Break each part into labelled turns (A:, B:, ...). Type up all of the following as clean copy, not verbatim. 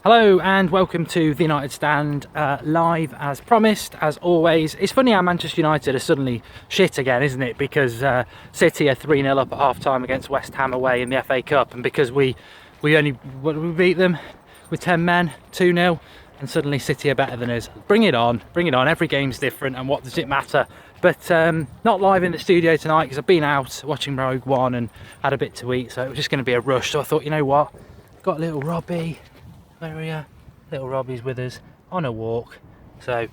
A: Hello and welcome to the United Stand, live as promised, as always. It's funny how Manchester United are suddenly shit again, isn't it? Because City are 3-0 up at half-time against West Ham away in the FA Cup, and because we beat them with 10 men, 2-0, and suddenly City are better than us. Bring it on, every game's different, and what does it matter? But not live in the studio tonight because I've been out watching Rogue One and had a bit to eat, so it was just going to be a rush. So I thought, you know what, got a little Robbie. Where are you? Little Robbie's with us on a walk, so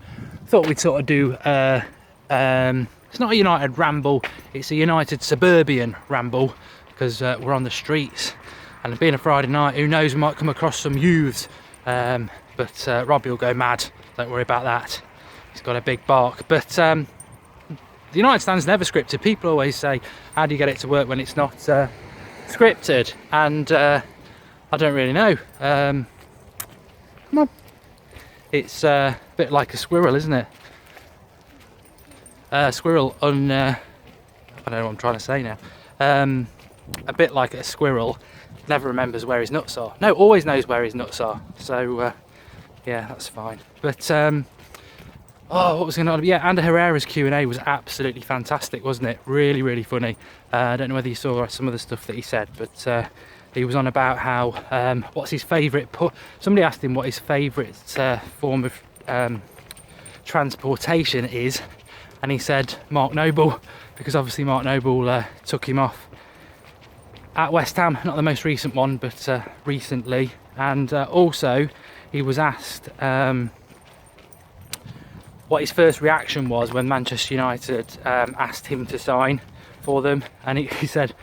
A: thought we'd sort of do it's not a United ramble, it's a United suburban ramble, because we're on the streets, and being a Friday night, who knows, we might come across some youths, but Robbie will go mad, don't worry about that, he's got a big bark. But the United Stand's never scripted. People always say, how do you get it to work when it's not scripted? And I don't really know. Come on. It's a bit like a squirrel, isn't it? Squirrel I don't know what I'm trying to say now. A bit like a squirrel never remembers where his nuts are. No, always knows where his nuts are. So yeah, that's fine. But oh, what was going on? Yeah, and Herrera's Q&A was absolutely fantastic, wasn't it? Really, really funny. I don't know whether you saw some of the stuff that he said, but he was on about how what's his favourite somebody asked him what his favourite form of transportation is, and he said Mark Noble, because obviously Mark Noble took him off at West Ham, not the most recent one, but recently. And also he was asked what his first reaction was when Manchester United asked him to sign for them, and he said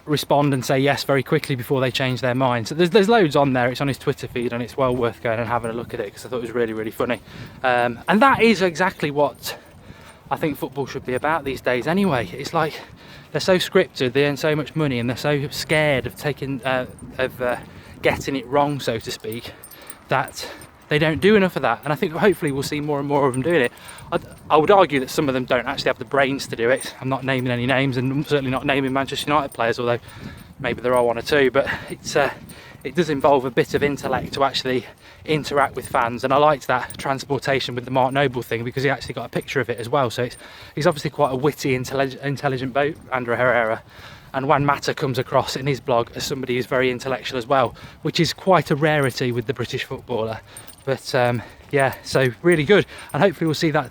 A: respond and say yes very quickly before they change their mind. So there's loads on there. It's on his Twitter feed, and it's well worth going and having a look at it, because I thought it was really, really funny. And that is exactly what I think football should be about these days anyway. It's like they're so scripted, they earn so much money, and they're so scared of taking getting it wrong, so to speak, that they don't do enough of that. And I think hopefully we'll see more and more of them doing it. I would argue that some of them don't actually have the brains to do it. I'm not naming any names, and I'm certainly not naming Manchester United players, although maybe there are one or two. But it does involve a bit of intellect to actually interact with fans, and I liked that transportation with the Mark Noble thing, because he actually got a picture of it as well. So he's obviously quite a witty, intelligent bloke, Andrew Herrera. And Juan Mata comes across in his blog as somebody who's very intellectual as well, which is quite a rarity with the British footballer. But yeah, so really good, and hopefully we'll see that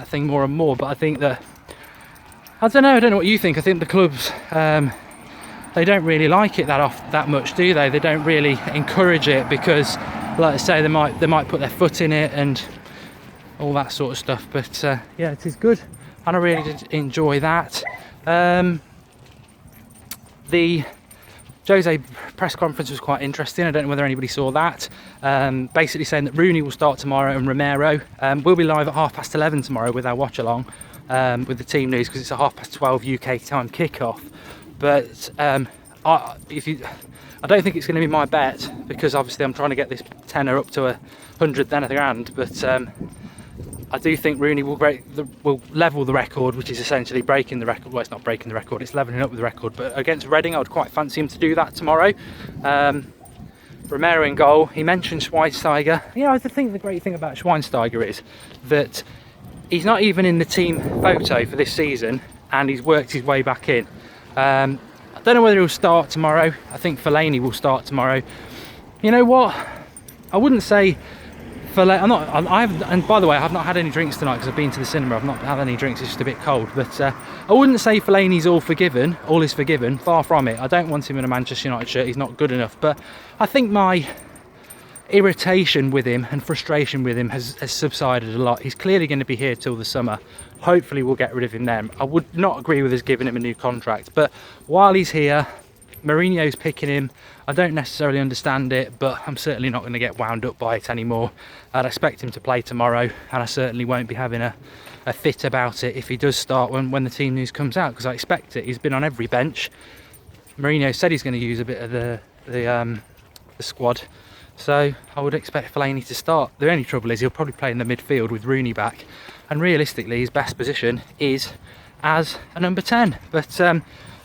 A: thing more and more. But I think that, I don't know what you think. I think the clubs they don't really like it that much, do they? They don't really encourage it, because, like I say, they might put their foot in it and all that sort of stuff. But yeah, it is good, and I really did enjoy that. The Jose press conference was quite interesting. I don't know whether anybody saw that. Basically saying that Rooney will start tomorrow and Romero. We'll be live at 11:30 tomorrow with our watch along with the team news, because it's a 12:30 UK time kickoff. But I don't think it's going to be my bet, because obviously I'm trying to get this tenner up to 100 then a grand. But I do think Rooney will level the record, which is essentially breaking the record. Well, it's not breaking the record, it's levelling up with the record. But against Reading, I would quite fancy him to do that tomorrow. Romero in goal. He mentioned Schweinsteiger. You know, I think the great thing about Schweinsteiger is that he's not even in the team photo for this season, and he's worked his way back in. I don't know whether he'll start tomorrow. I think Fellaini will start tomorrow. You know what? I wouldn't say and by the way, I've not had any drinks tonight because I've been to the cinema. I've not had any drinks, it's just a bit cold. But I wouldn't say Fellaini's all is forgiven, far from it. I don't want him in a Manchester United shirt, he's not good enough. But I think my irritation with him and frustration with him has subsided a lot. He's clearly going to be here till the summer. Hopefully we'll get rid of him then. I would not agree with us giving him a new contract, but while he's here, Mourinho's picking him. I don't necessarily understand it, but I'm certainly not going to get wound up by it anymore. I'd expect him to play tomorrow, and I certainly won't be having a fit about it if he does start when the team news comes out, because I expect it. He's been on every bench. Mourinho said he's going to use a bit of the squad, so I would expect Fellaini to start. The only trouble is he'll probably play in the midfield with Rooney back, and realistically his best position is as a number 10. But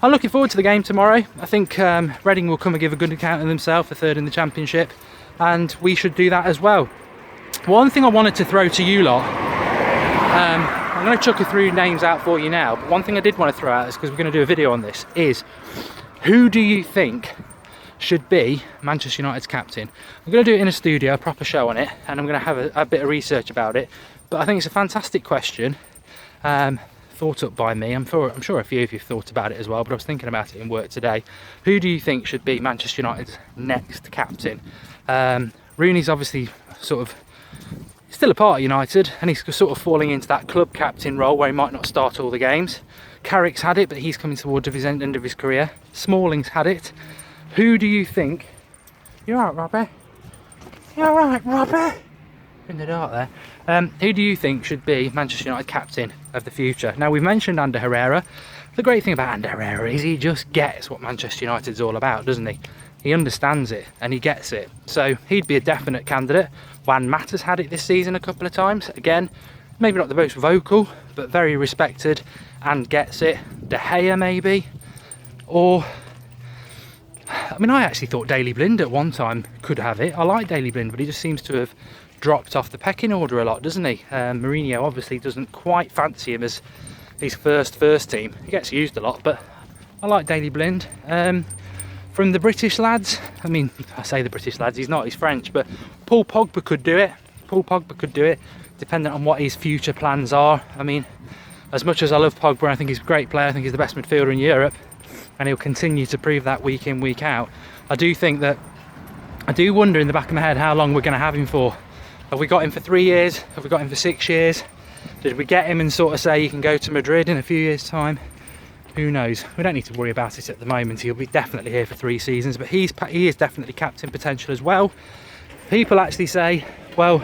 A: I'm looking forward to the game tomorrow. I think Reading will come and give a good account of themselves, a third in the Championship, and we should do that as well. One thing I wanted to throw to you lot, I'm going to chuck a few names out for you now, but one thing I did want to throw out is, because we're going to do a video on this, is who do you think should be Manchester United's captain? I'm going to do it in a studio, a proper show on it, and I'm going to have a bit of research about it, but I think it's a fantastic question, thought up by me. I'm sure a few of you have thought about it as well, but I was thinking about it in work today. Who do you think should be Manchester United's next captain? Rooney's obviously sort of still a part of United, and he's sort of falling into that club captain role where he might not start all the games. Carrick's had it, but he's coming towards his end of his career. Smalling's had it. Who do you think? You alright, Robbie? You alright, Robbie? In the dark there. Who do you think should be Manchester United captain of the future? Now, we've mentioned Ander Herrera. The great thing about Ander Herrera is he just gets what Manchester United's all about, doesn't he? He understands it and he gets it. So he'd be a definite candidate. Juan Mata's had it this season a couple of times. Again, maybe not the most vocal, but very respected and gets it. De Gea maybe. Or, I mean, I actually thought Daley Blind at one time could have it. I like Daley Blind, but he just seems to have dropped off the pecking order a lot, doesn't he? Mourinho obviously doesn't quite fancy him as his first team. He gets used a lot, but I like Daley Blind. From the British lads, I mean, I say the British lads, he's not, he's French, but Paul Pogba could do it. Paul Pogba could do it, depending on what his future plans are. I mean, as much as I love Pogba, I think he's a great player, I think he's the best midfielder in Europe, and he'll continue to prove that week in, week out. I do wonder in the back of my head how long we're going to have him for. Have we got him for 3 years? Have we got him for 6 years? Did we get him and sort of say you can go to Madrid in a few years' time? Who knows? We don't need to worry about it at the moment. He'll be definitely here for 3 seasons, but he is definitely captain potential as well. People actually say, well,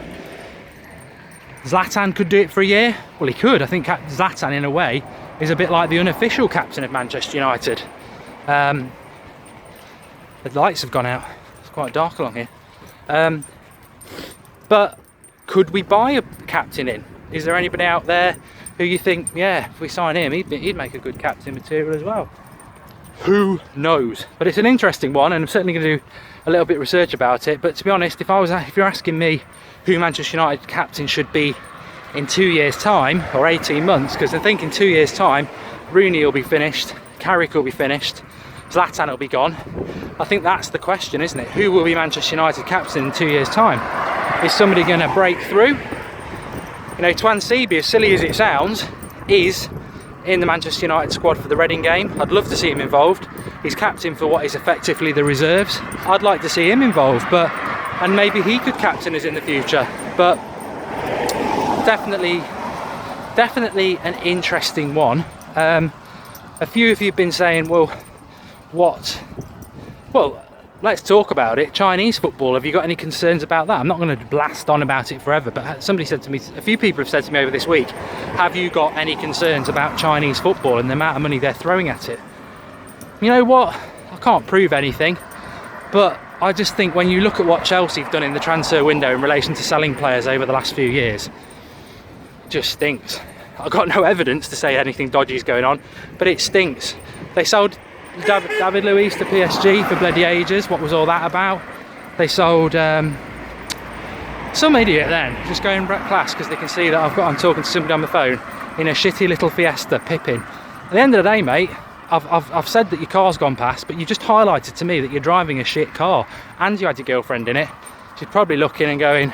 A: Zlatan could do it for a year. Well, he could. I think Zlatan, in a way, is a bit like the unofficial captain of Manchester United. The lights have gone out. It's quite dark along here. But could we buy a captain in? Is there anybody out there who you think, yeah, if we sign him, he'd make a good captain material as well? Who knows? But it's an interesting one, and I'm certainly going to do a little bit of research about it. But to be honest, if you're asking me who Manchester United captain should be in 2 years' time, or 18 months, because I think in 2 years' time, Rooney will be finished, Carrick will be finished, Zlatan will be gone. I think that's the question, isn't it? Who will be Manchester United captain in 2 years' time? Is somebody going to break through? You know, Twan Seaby, as silly as it sounds, is in the Manchester United squad for the Reading game. I'd love to see him involved. He's captain for what is effectively the reserves. I'd like to see him involved, and maybe he could captain us in the future. But definitely an interesting one. A few of you have been saying, well, let's talk about it. Chinese football, have you got any concerns about that? I'm not going to blast on about it forever, but somebody said to me, a few people have said to me over this week, have you got any concerns about Chinese football and the amount of money they're throwing at it? You know what? I can't prove anything, but I just think when you look at what Chelsea have done in the transfer window in relation to selling players over the last few years, it just stinks. I've got no evidence to say anything dodgy is going on, but it stinks. They sold David Luiz to PSG for bloody ages. What was all that about? They sold some idiot then, just going class because they can see that I'm talking to somebody on the phone in a shitty little Fiesta Pippin. At the end of the day, mate, I've said that your car's gone past, but you just highlighted to me that you're driving a shit car and you had your girlfriend in it. She's probably looking and going,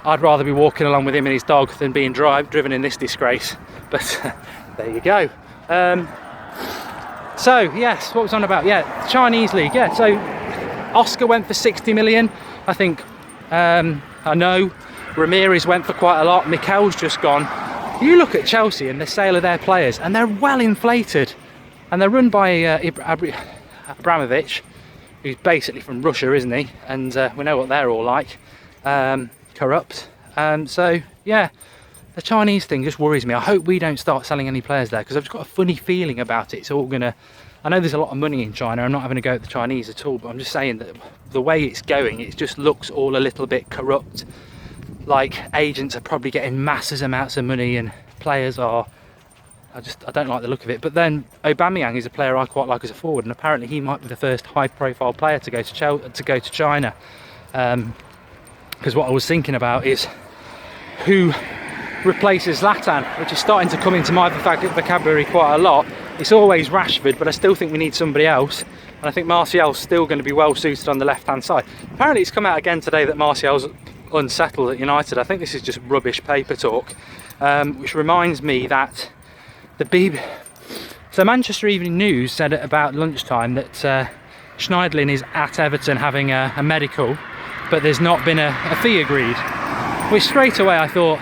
A: I'd rather be walking along with him and his dog than being driven in this disgrace. But there you go. So yes, what was on about? Yeah, Chinese league. Yeah, so Oscar went for 60 million. I think I know Ramirez went for quite a lot. Mikel's just gone. You look at Chelsea and the sale of their players, and they're well inflated, and they're run by Abramovich, who's basically from Russia, isn't he? And we know what they're all like, corrupt. So yeah. The Chinese thing just worries me. I hope we don't start selling any players there, because I've just got a funny feeling about it. It's all gonna, I know there's a lot of money in China. I'm not having a go at the Chinese at all, but I'm just saying that the way it's going, it just looks all a little bit corrupt. Like agents are probably getting massive amounts of money and players are I don't like the look of it. But then Aubameyang is a player I quite like as a forward, and apparently he might be the first high-profile player to go to China. Because what I was thinking about is who replaces Zlatan, which is starting to come into my vocabulary quite a lot. It's always Rashford, but I still think we need somebody else. And I think Martial's still going to be well suited on the left-hand side. Apparently it's come out again today that Martial's unsettled at United. I think this is just rubbish paper talk, which reminds me that so Manchester Evening News said at about lunchtime that Schneiderlin is at Everton having a medical, but there's not been a fee agreed. Which straight away I thought,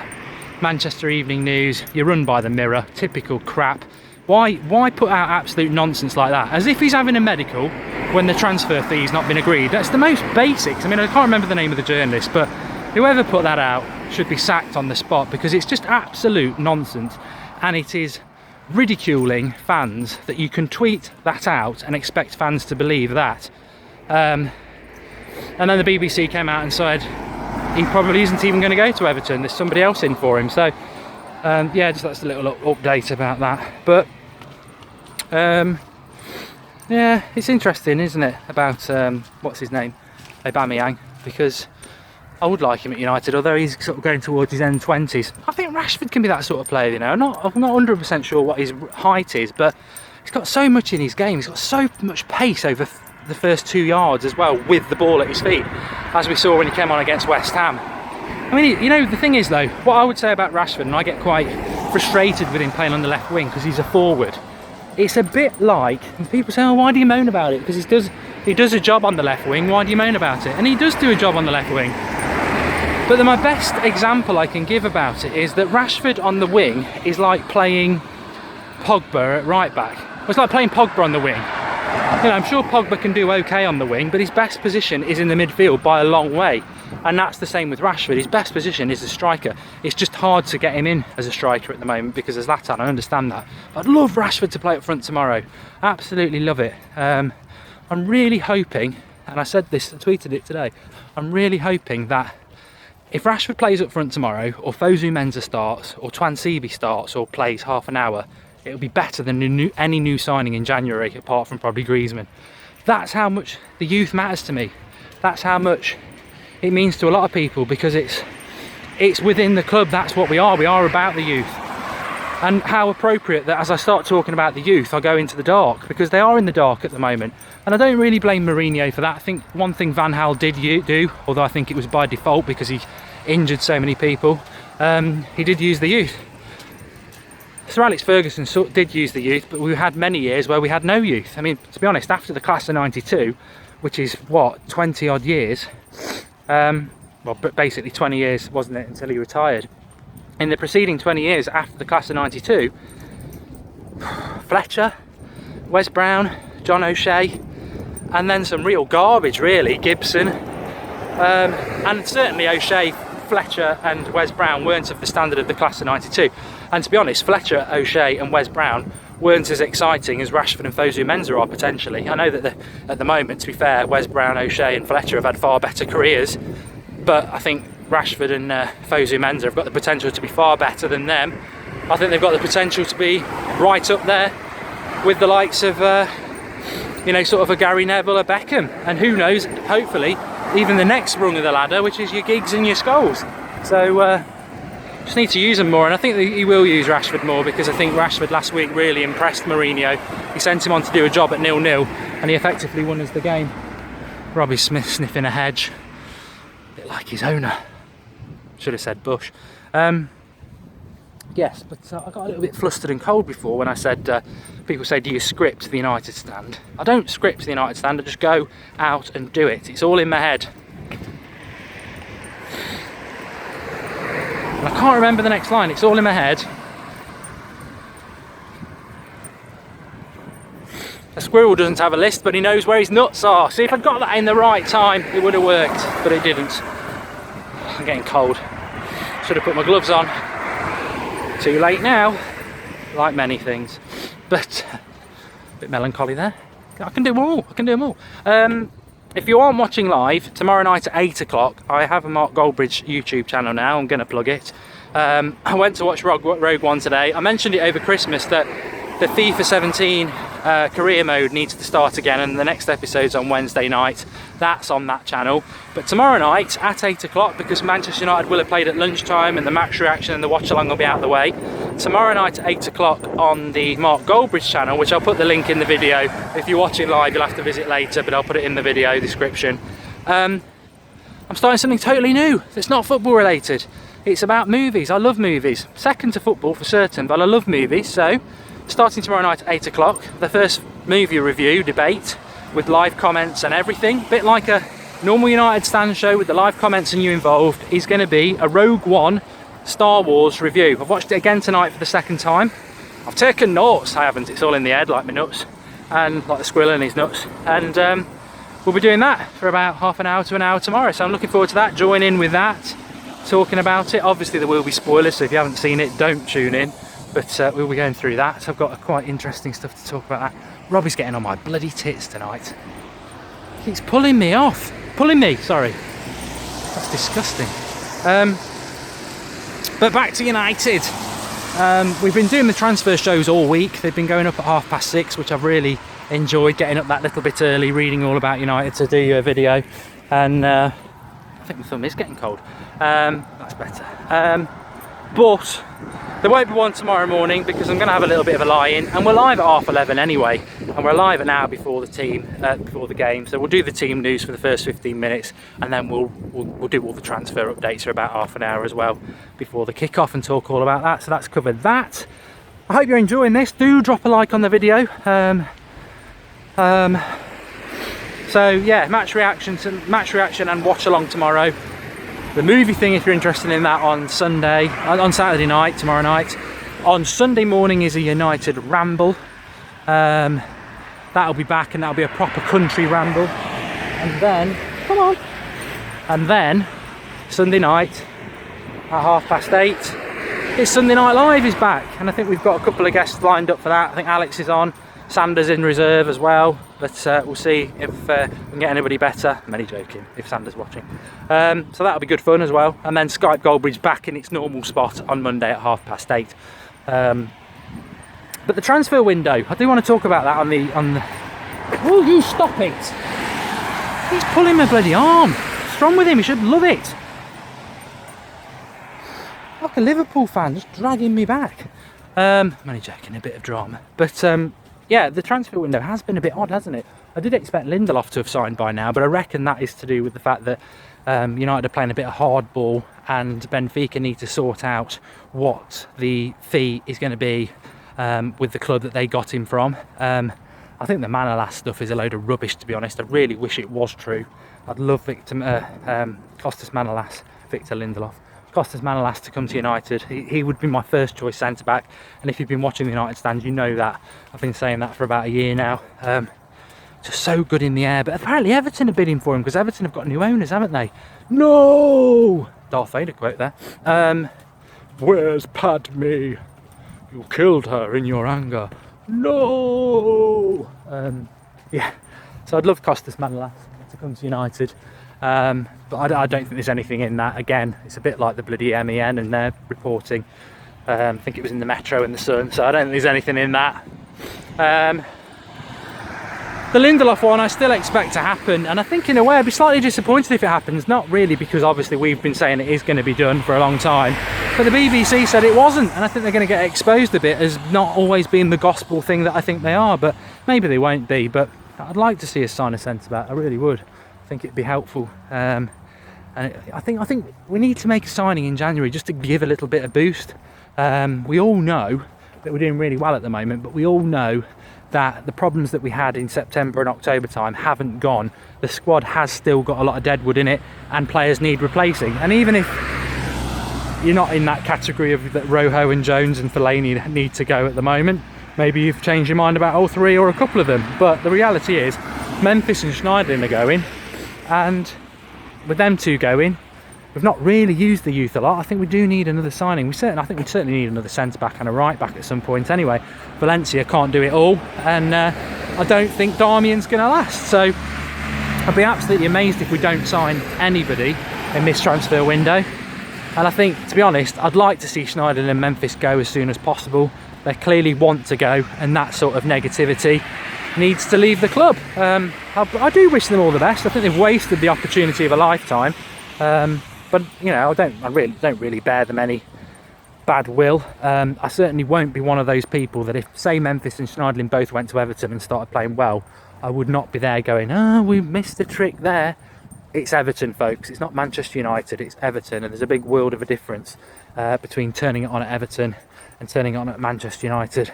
A: Manchester Evening News, you're run by the Mirror, typical crap. Why put out absolute nonsense like that? As if he's having a medical when the transfer fee's not been agreed. That's the most basics. I mean, I can't remember the name of the journalist, but whoever put that out should be sacked on the spot, because it's just absolute nonsense, and it is ridiculing fans that you can tweet that out and expect fans to believe that. And then the BBC came out and said he probably isn't even going to go to Everton, there's somebody else in for him. So yeah, just that's a little update about that. But yeah, it's interesting, isn't it, about what's his name, Aubameyang, because I would like him at United, although he's sort of going towards his end 20s. I think Rashford can be that sort of player, you know. I'm not 100% sure what his height is, but he's got so much in his game. He's got so much pace over the first 2 yards as well, with the ball at his feet, as we saw when he came on against West Ham. I mean, you know, the thing is though, what I would say about Rashford, and I get quite frustrated with him playing on the left wing because he's a forward. It's a bit like, and people say, oh, why do you moan about it? Because he does a job on the left wing, why do you moan about it? And he does do a job on the left wing. But my best example I can give about it is that Rashford on the wing is like playing Pogba at right back. It's like playing Pogba on the wing. You know, I'm sure Pogba can do okay on the wing, but his best position is in the midfield by a long way. And that's the same with Rashford. His best position is a striker. It's just hard to get him in as a striker at the moment because of Zlatan. I understand that. I'd love Rashford to play up front tomorrow. Absolutely love it. I'm really hoping, and I said this, I tweeted it today, I'm really hoping that if Rashford plays up front tomorrow, or Fosu Mensah starts, or Twansibi starts, or plays half an hour, it'll be better than any new signing in January, apart from probably Griezmann. That's how much the youth matters to me. That's how much it means to a lot of people, because it's within the club. That's what we are. We are about the youth. And how appropriate that as I start talking about the youth, I go into the dark, because they are in the dark at the moment. And I don't really blame Mourinho for that. I think one thing Van Gaal did do, although I think it was by default because he injured so many people, he did use the youth. Sir Alex Ferguson did use the youth, but we had many years where we had no youth. I mean, to be honest, after the class of 92, which is what, 20 odd years, well, basically 20 years, wasn't it, until he retired. In the preceding 20 years after the class of 92, Fletcher, Wes Brown, John O'Shea, and then some real garbage really, Gibson, and certainly O'Shea, Fletcher and Wes Brown weren't of the standard of the class of 92. And to be honest, Fletcher, O'Shea and Wes Brown weren't as exciting as Rashford and Fosu Mensah are potentially. I know that at the moment, to be fair, Wes Brown, O'Shea and Fletcher have had far better careers, but I think Rashford and Fosu Mensah have got the potential to be far better than them. I think they've got the potential to be right up there with the likes of you know, sort of a Gary Neville, a Beckham, and who knows, hopefully even the next rung of the ladder, which is your Giggs and your Scholes. So just need to use them more, and I think that he will use Rashford more, because I think Rashford last week really impressed Mourinho. He sent him on to do a job at 0-0 and he effectively won us the game. Robbie Smith sniffing a hedge, a bit like his owner. Should have said Bush. Yes, but I got a little bit flustered and cold before when I said, people say, do you script the United stand? I don't script the United stand, I just go out and do it. It's all in my head. And I can't remember the next line, it's all in my head. A squirrel doesn't have a list, but he knows where his nuts are. See, if I'd got that in the right time, it would have worked, but it didn't. I'm getting cold. Should have put my gloves on. Too late now, like many things, but a bit melancholy there. I can do them all. I can do them all. If you aren't watching live, tomorrow night at 8 o'clock, I have a Mark Goldbridge YouTube channel now. I'm going to plug it. I went to watch Rogue One today. I mentioned it over Christmas that the FIFA 17 career mode needs to start again, and the next episode's on Wednesday night. That's on that channel. But tomorrow night at 8 o'clock, because Manchester United will have played at lunchtime and the match reaction and the watch along will be out of the way, tomorrow night at 8 o'clock on the Mark Goldbridge channel, which I'll put the link in the video. If you watch it live, you'll have to visit later, but I'll put it in the video description. I'm starting something totally new. It's not football related. It's about movies. I love movies. Second to football for certain, but I love movies. So starting tomorrow night at 8 o'clock, the first movie review debate with live comments and everything, a bit like a normal United stand show with the live comments and you involved, is going to be a Rogue One Star Wars review. I've watched it again tonight for the second time. I've taken notes. I haven't, it's all in the head like my nuts, and like the squirrel and his nuts, and we'll be doing that for about half an hour to an hour tomorrow, so I'm looking forward to that. Join in with that, talking about it. Obviously there will be spoilers, so if you haven't seen it, don't tune in, but we'll be going through that. So I've got quite interesting stuff to talk about that. Robbie's getting on my bloody tits tonight. He's pulling me off. Pulling me, sorry. That's disgusting. But back to United. We've been doing the transfer shows all week. They've been going up at 6:30, which I've really enjoyed, getting up that little bit early, reading all about United to do a video. And I think my thumb is getting cold. That's better. But there won't be one tomorrow morning because I'm going to have a little bit of a lie-in, and we're live at 11:30 anyway, and we're live an hour before the game. So we'll do the team news for the first 15 minutes, and then we'll do all the transfer updates for about half an hour as well before the kick-off and talk all about that. So that's covered that. I hope you're enjoying this. Do drop a like on the video. So yeah, match reaction and watch along tomorrow. The movie thing, if you're interested in that, on Saturday night, tomorrow night. On Sunday morning is a United ramble. That'll be back, and that'll be a proper country ramble. And then, come on. And then, Sunday night at 8:30, it's Sunday Night Live is back. And I think we've got a couple of guests lined up for that. I think Alex is on. Sanders in reserve as well, but we'll see if we can get anybody better. I'm only joking, if Sanders watching. So that'll be good fun as well. And then Skype Goldbridge back in its normal spot on Monday at 8:30. But the transfer window, I do want to talk about that on the. Oh, you stop it! He's pulling my bloody arm. What's wrong with him? He should love it. Like a Liverpool fan, just dragging me back. I'm only joking, a bit of drama, but. Yeah, the transfer window has been a bit odd, hasn't it? I did expect Lindelof to have signed by now, but I reckon that is to do with the fact that United are playing a bit of hardball, and Benfica need to sort out what the fee is going to be with the club that they got him from. I think the Manolas stuff is a load of rubbish, to be honest. I really wish it was true. I'd love Costas Manolas, Victor Lindelof. Costas Manolas to come to United. He would be my first choice centre back, and if you've been watching the United stand, you know that. I've been saying that for about a year now. Just so good in the air, but apparently Everton are bidding for him because Everton have got new owners, haven't they? No! Darth Vader quote there. Where's Padme? You killed her in your anger. No! Yeah, so I'd love Costas Manolas to come to United. But I don't think there's anything in that. Again, it's a bit like the bloody MEN and their reporting. I think it was in the Metro and the Sun, so I don't think there's anything in that. The Lindelof one I still expect to happen, and I think in a way I'd be slightly disappointed if it happens. Not really, because obviously we've been saying it is going to be done for a long time, but the BBC said it wasn't, and I think they're going to get exposed a bit as not always being the gospel thing that I think they are, but maybe they won't be. But I'd like to see us sign a centre-back, I really would. I think it'd be helpful, and I think we need to make a signing in January just to give a little bit of boost. We all know that we're doing really well at the moment, but we all know that the problems that we had in September and October time haven't gone. The squad has still got a lot of deadwood in it, and players need replacing. And even if you're not in that category of that Rojo and Jones and Fellaini need to go at the moment, maybe you've changed your mind about all three or a couple of them. But the reality is Memphis and Schneiderlin are going, and with them two going, we've not really used the youth a lot. I think we do need another signing. I think we certainly need another centre back and a right back at some point anyway. Valencia can't do it all, and I don't think Darmian's going to last. So I'd be absolutely amazed if we don't sign anybody in this transfer window. And I think, to be honest, I'd like to see Schneiderlin and Memphis go as soon as possible. They clearly want to go, and that sort of negativity needs to leave the club. I do wish them all the best. I think they've wasted the opportunity of a lifetime. But you know, I really don't bear them any bad will. I certainly won't be one of those people that if, say, Memphis and Schneiderlin both went to Everton and started playing well, I would not be there going, oh, we missed a trick there. It's Everton, folks. It's not Manchester United, it's Everton, and there's a big world of a difference between turning it on at Everton and turning it on at Manchester United.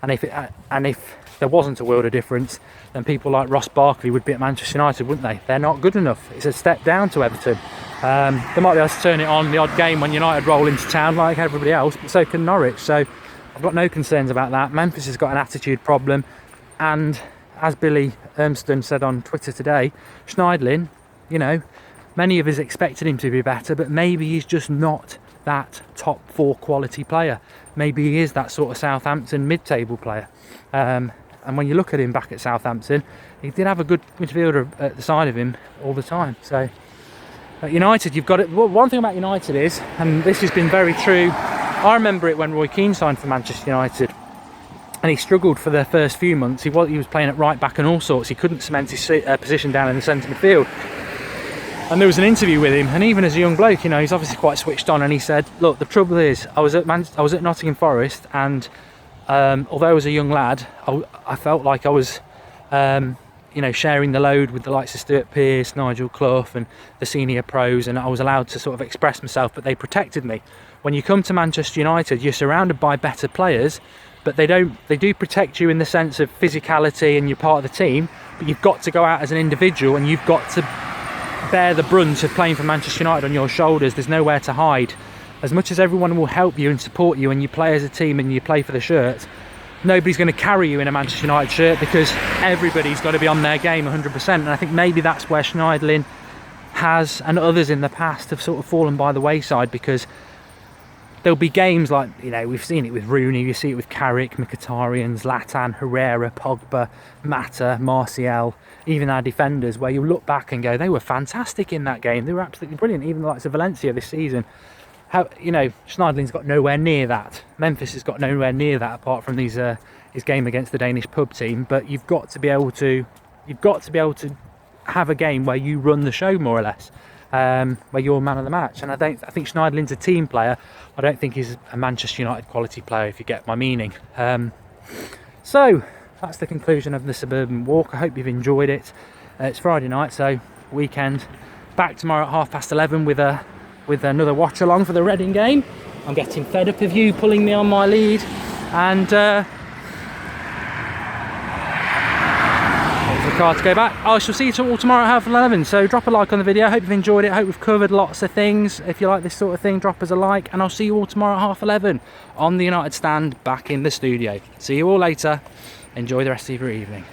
A: And if there wasn't a world of difference, then people like Ross Barkley would be at Manchester United, wouldn't they? They're not good enough. It's a step down to Everton. They might be able to turn it on the odd game when United roll into town like everybody else, but so can Norwich. So I've got no concerns about that. Memphis has got an attitude problem, and as Billy Ermston said on Twitter today, Schneiderlin, you know, many of us expected him to be better, but maybe he's just not that top 4 quality player. Maybe he is that sort of Southampton mid-table player. And when you look at him back at Southampton, he did have a good midfielder at the side of him all the time. So at United, you've got it. One thing about United is, and this has been very true, I remember it when Roy Keane signed for Manchester United, and he struggled for the first few months. He was playing at right back and all sorts. He couldn't cement his position down in the centre midfield. And there was an interview with him, and even as a young bloke, you know, he's obviously quite switched on, and he said, look, the trouble is, I was at Nottingham Forest, and although I was a young lad, I felt like I was, you know, sharing the load with the likes of Stuart Pearce, Nigel Clough, and the senior pros, and I was allowed to sort of express myself, but they protected me. When you come to Manchester United, you're surrounded by better players, but they do protect you in the sense of physicality, and you're part of the team, but you've got to go out as an individual, and you've got to bear the brunt of playing for Manchester United on your shoulders. There's nowhere to hide. As much as everyone will help you and support you and you play as a team and you play for the shirt, nobody's going to carry you in a Manchester United shirt, because everybody's got to be on their game 100%. And I think maybe that's where Schneiderlin has, and others in the past, have sort of fallen by the wayside, because there'll be games like, you know, we've seen it with Rooney, you see it with Carrick, Mkhitaryan, Zlatan, Herrera, Pogba, Mata, Martial, even our defenders, where you look back and go, they were fantastic in that game. They were absolutely brilliant, even the likes of Valencia this season. How, you know, Schneiderlin's got nowhere near that. Memphis has got nowhere near that, apart from his game against the Danish pub team. But you've got to be able to have a game where you run the show, more or less, where you're man of the match. And I think Schneiderlin's a team player. I don't think he's a Manchester United quality player, if you get my meaning. So that's the conclusion of the suburban walk. I hope you've enjoyed it. It's Friday night, so weekend. Back tomorrow at 11:30 with another watch along for the Reading game. I'm getting fed up of you pulling me on my lead, and there's the car to go back. I shall see you all tomorrow at 11:30. So drop a like on the video. I hope you've enjoyed it. I hope we've covered lots of things. If you like this sort of thing, drop us a like, and I'll see you all tomorrow at 11:30 on the United stand back in the studio. See you all later. Enjoy the rest of your evening.